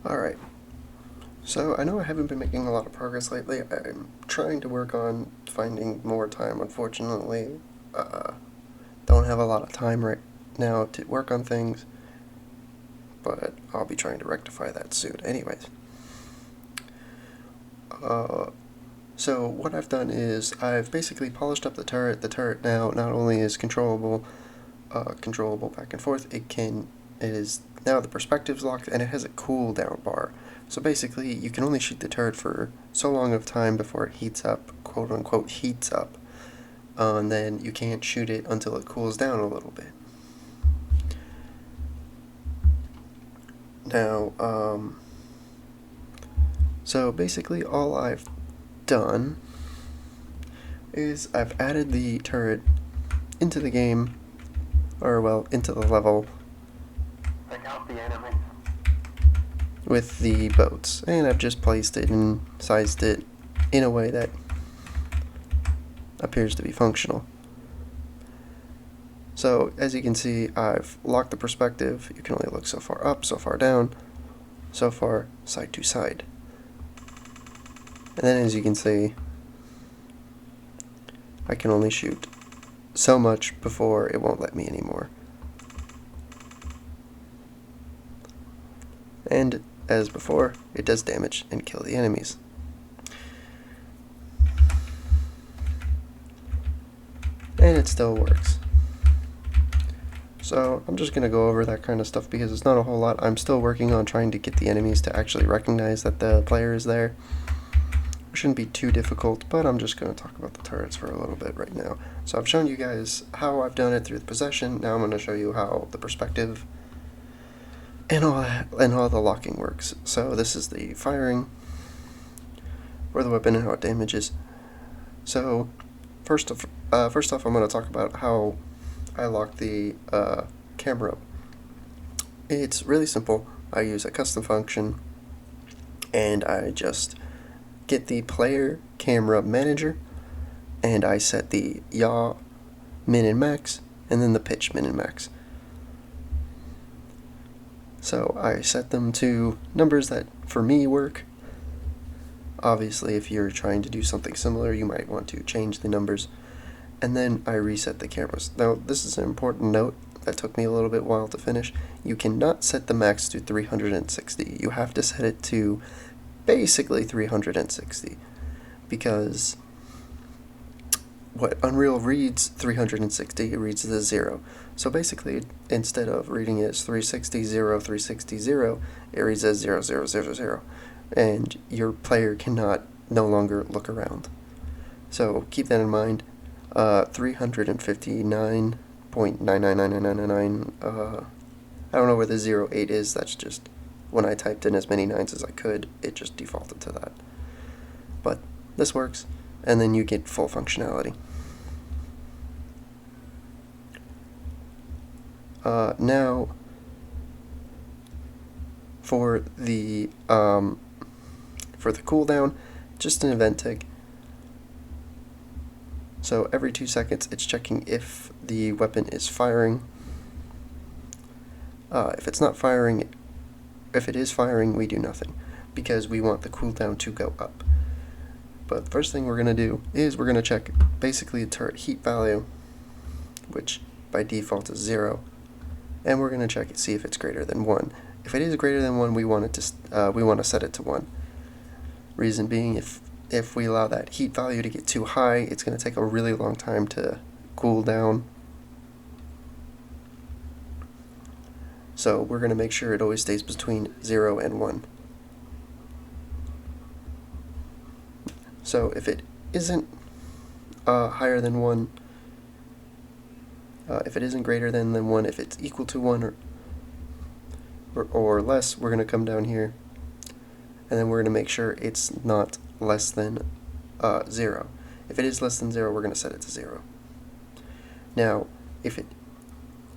Alright, so I know I haven't been making a lot of progress lately. I'm trying to work on finding more time. Unfortunately, don't have a lot of time right now to work on things, but I'll be trying to rectify that soon. Anyways, so what I've done is I've basically polished up the turret. The turret now not only is controllable back and forth, it is now the perspective's locked and it has a cooldown bar. So basically, you can only shoot the turret for so long of time before it heats up, quote unquote heats up, and then you can't shoot it until it cools down a little bit. Now, so basically all I've done is I've added the turret into the game, or well, into the level, take out the enemy with the boats, and I've just placed it and sized it in a way that appears to be functional. So as you can see, I've locked the perspective. You can only look so far up, so far down, so far side to side. And then as you can see, I can only shoot so much before it won't let me anymore. And as before, it does damage and kill the enemies. And it still works. So I'm just going to go over that kind of stuff because it's not a whole lot. I'm still working on trying to get the enemies to actually recognize that the player is there. It shouldn't be too difficult, but I'm just going to talk about the turrets for a little bit right now. So I've shown you guys how I've done it through the possession. Now I'm going to show you how the perspective and all the locking works. So this is the firing for the weapon and how it damages. So first off, I'm going to talk about how I lock the camera up. It's really simple. I use a custom function, and I just get the player camera manager, and I set the yaw min and max, and then the pitch min and max. So I set them to numbers that for me work. Obviously, if you're trying to do something similar, you might want to change the numbers. And then I reset the cameras. Now, this is an important note that took me a little bit while to finish. You cannot set the max to 360. You have to set it to basically 360, because what Unreal reads 360, it reads as 0. So basically, instead of reading it as 360, 0, 360, 0, it reads as 0, 0, 0, 0. And your player cannot no longer look around. So keep that in mind. 359.999999. I don't know where the 08 is. That's just when I typed in as many 9s as I could, it just defaulted to that. But this works, and then you get full functionality. Now, for the cooldown, just an event tick. So every 2 seconds, it's checking if the weapon is firing. If it's not firing, if it is firing, we do nothing, because we want the cooldown to go up. But the first thing we're going to do is we're going to check basically the turret heat value, which by default is 0, and we're going to check it, see if it's greater than 1. If it is greater than 1, we want to set it to 1. Reason being, if we allow that heat value to get too high, it's going to take a really long time to cool down. So we're going to make sure it always stays between 0 and 1. So if it isn't higher than 1, if it isn't greater than 1, if it's equal to 1 or less, we're going to come down here, and then we're going to make sure it's not less than 0. If it is less than 0, we're going to set it to 0. Now, if it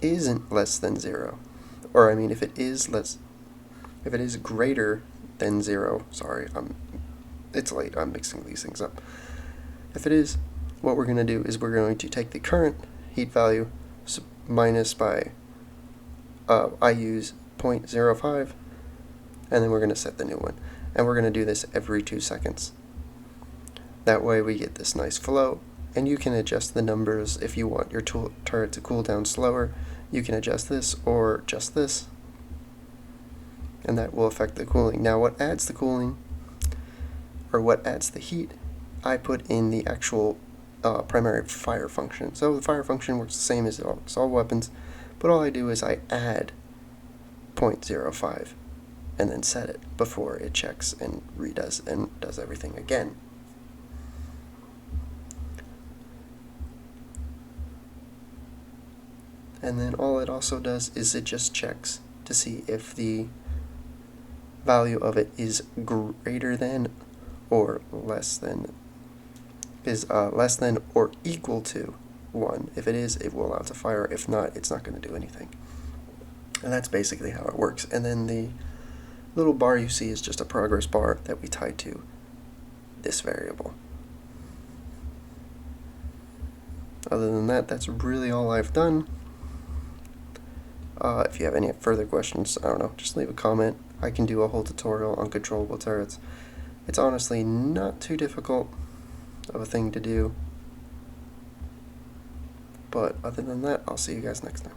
isn't less than 0, or I mean if it is greater than 0, sorry, it's late, I'm mixing these things up. If it is, what we're going to do is we're going to take the current heat value minus by, I use 0.05, and then we're going to set the new one. And we're going to do this every 2 seconds. That way we get this nice flow, and you can adjust the numbers if you want your turret to cool down slower. You can adjust this or just this, and that will affect the cooling. Now what adds the cooling, or what adds the heat, I put in the actual primary fire function. So the fire function works the same as all weapons, but all I do is I add 0.05 and then set it before it checks and redoes and does everything again. And then all it also does is it just checks to see if the value of it is greater than or less than or equal to 1. If it is, it will allow it to fire. If not, it's not going to do anything. And that's basically how it works. And then the little bar you see is just a progress bar that we tie to this variable. Other than that, that's really all I've done. If you have any further questions, I don't know, just leave a comment. I can do a whole tutorial on controllable turrets. It's honestly not too difficult of a thing to do. But other than that, I'll see you guys next time.